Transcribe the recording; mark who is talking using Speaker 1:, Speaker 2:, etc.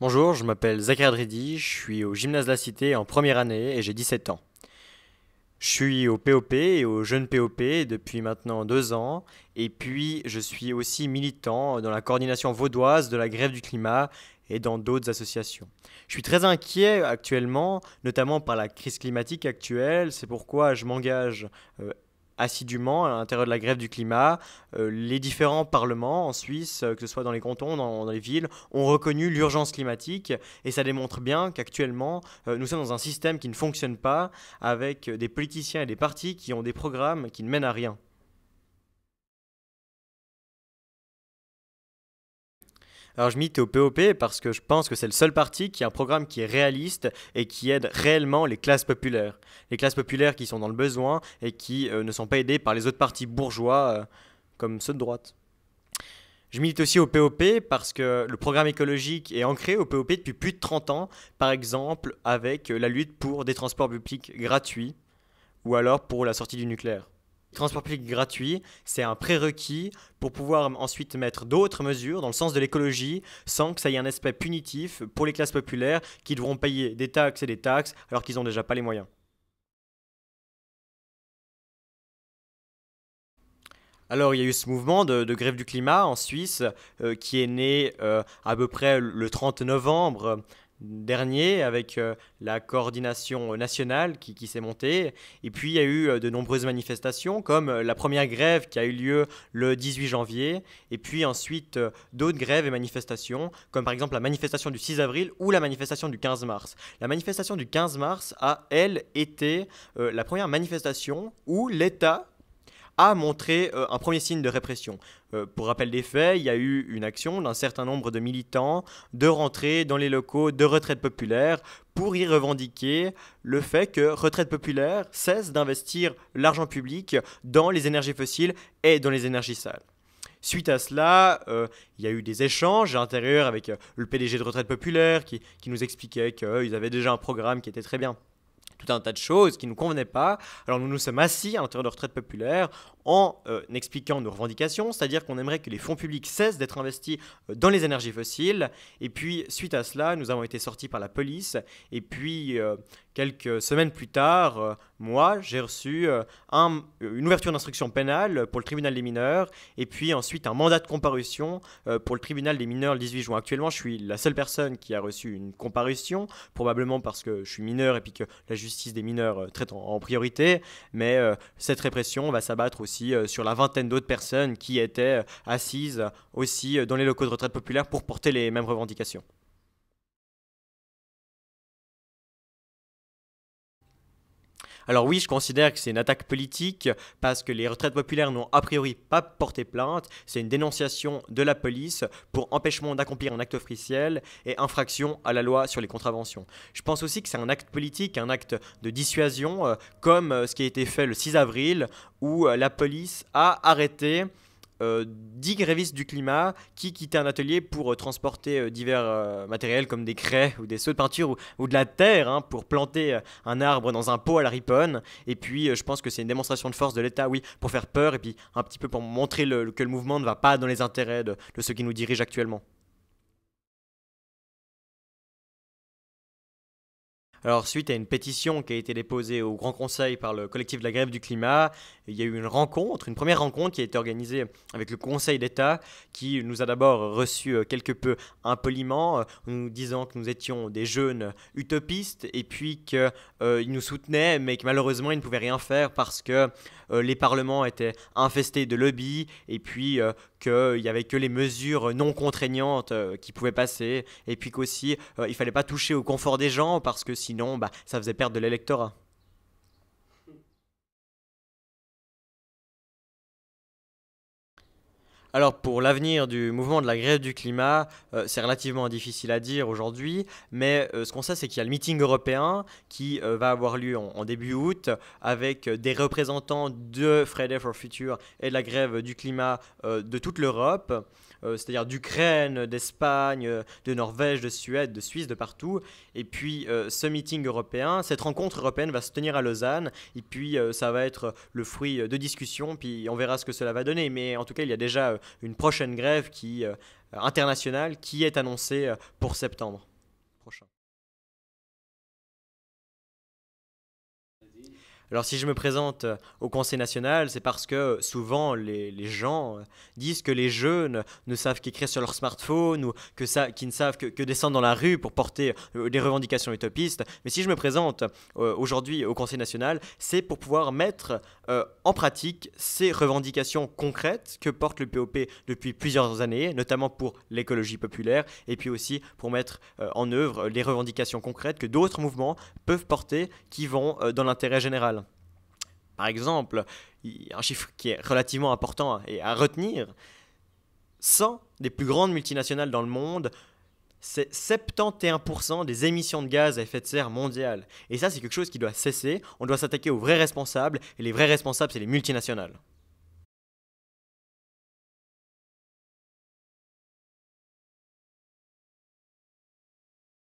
Speaker 1: Bonjour, je m'appelle Zachary Dridi, je suis au gymnase de la Cité en première année et j'ai 17 ans. Je suis au POP et au jeune POP depuis maintenant 2 ans et puis je suis aussi militant dans la coordination vaudoise de la grève du climat et dans d'autres associations. Je suis très inquiet actuellement, notamment par la crise climatique actuelle, c'est pourquoi je m'engage euh, assidûment à l'intérieur de la grève du climat. Les différents parlements en Suisse, que ce soit dans les cantons, dans les villes, ont reconnu l'urgence climatique et ça démontre bien qu'actuellement, nous sommes dans un système qui ne fonctionne pas avec des politiciens et des partis qui ont des programmes qui ne mènent à rien. Alors je milite au POP parce que je pense que c'est le seul parti qui a un programme qui est réaliste et qui aide réellement les classes populaires. Les classes populaires qui sont dans le besoin et qui ne sont pas aidées par les autres partis bourgeois comme ceux de droite. Je milite aussi au POP parce que le programme écologique est ancré au POP depuis plus de 30 ans, par exemple avec la lutte pour des transports publics gratuits ou alors pour la sortie du nucléaire. Le transport public gratuit, c'est un prérequis pour pouvoir ensuite mettre d'autres mesures dans le sens de l'écologie sans que ça ait un aspect punitif pour les classes populaires qui devront payer des taxes et des taxes alors qu'ils n'ont déjà pas les moyens. Alors, il y a eu ce mouvement de grève du climat en Suisse qui est né à peu près le 30 novembre dernier avec la coordination nationale qui s'est montée. Et puis, il y a eu de nombreuses manifestations, comme la première grève qui a eu lieu le 18 janvier. Et puis ensuite, d'autres grèves et manifestations, comme par exemple la manifestation du 6 avril ou la manifestation du 15 mars. La manifestation du 15 mars a, elle, été la première manifestation où l'État a montré un premier signe de répression. Pour rappel des faits, il y a eu une action d'un certain nombre de militants de rentrer dans les locaux de retraite populaire pour y revendiquer le fait que retraite populaire cesse d'investir l'argent public dans les énergies fossiles et dans les énergies sales. Suite à cela, il y a eu des échanges intérieurs avec le PDG de Retraite Populaire qui nous expliquait qu'ils avaient déjà un programme qui était très bien, tout un tas de choses qui ne nous convenaient pas. Alors nous nous sommes assis à l'intérieur de retraite populaire en expliquant nos revendications, c'est-à-dire qu'on aimerait que les fonds publics cessent d'être investis dans les énergies fossiles. Et puis suite à cela, nous avons été sortis par la police. Et puis quelques semaines plus tard, moi, j'ai reçu une ouverture d'instruction pénale pour le tribunal des mineurs. Et puis ensuite un mandat de comparution pour le tribunal des mineurs le 18 juin. Actuellement, je suis la seule personne qui a reçu une comparution, probablement parce que je suis mineur et puis que la justice des mineurs traite en priorité. Mais cette répression va s'abattre aussi sur la vingtaine d'autres personnes qui étaient assises aussi dans les locaux de retraite populaire pour porter les mêmes revendications. Alors oui, je considère que c'est une attaque politique parce que les retraites populaires n'ont a priori pas porté plainte. C'est une dénonciation de la police pour empêchement d'accomplir un acte officiel et infraction à la loi sur les contraventions. Je pense aussi que c'est un acte politique, un acte de dissuasion, comme ce qui a été fait le 6 avril où la police a arrêté 10 grévistes du climat qui quittaient un atelier pour transporter divers matériels comme des craies ou des seaux de peinture ou de la terre pour planter un arbre dans un pot à la riponne. Et puis je pense que c'est une démonstration de force de l'État, oui, pour faire peur et puis un petit peu pour montrer que le mouvement ne va pas dans les intérêts de ceux qui nous dirigent actuellement. Alors, suite à une pétition qui a été déposée au Grand Conseil par le collectif de la grève du climat, il y a eu une première rencontre qui a été organisée avec le Conseil d'État, qui nous a d'abord reçus quelque peu impoliment, en nous disant que nous étions des jeunes utopistes, et puis qu'ils nous soutenaient, mais que malheureusement ils ne pouvaient rien faire parce que les parlements étaient infestés de lobbies, et puis qu'il n'y avait que les mesures non contraignantes qui pouvaient passer, et puis qu'aussi il fallait pas toucher au confort des gens parce que sinon bah, ça faisait perdre de l'électorat. Alors pour l'avenir du mouvement de la grève du climat, c'est relativement difficile à dire aujourd'hui, mais ce qu'on sait c'est qu'il y a le meeting européen qui va avoir lieu en début août avec des représentants de Friday for Future et de la grève du climat de toute l'Europe. c'est-à-dire d'Ukraine, d'Espagne, de Norvège, de Suède, de Suisse, de partout. Et puis ce meeting européen, cette rencontre européenne va se tenir à Lausanne, et puis ça va être le fruit de discussions, puis on verra ce que cela va donner. Mais en tout cas, il y a déjà une prochaine grève internationale qui est annoncée pour septembre prochain. Alors si je me présente au Conseil national, c'est parce que souvent les gens disent que les jeunes ne savent qu'écrire sur leur smartphone ou qu'ils ne savent que descendre dans la rue pour porter des revendications utopistes. Mais si je me présente aujourd'hui au Conseil national, c'est pour pouvoir mettre en pratique ces revendications concrètes que porte le POP depuis plusieurs années, notamment pour l'écologie populaire, et puis aussi pour mettre en œuvre les revendications concrètes que d'autres mouvements peuvent porter qui vont dans l'intérêt général. Par exemple, un chiffre qui est relativement important et à retenir, 100 des plus grandes multinationales dans le monde, c'est 71% des émissions de gaz à effet de serre mondiales. Et ça, c'est quelque chose qui doit cesser. On doit s'attaquer aux vrais responsables, et les vrais responsables, c'est les multinationales.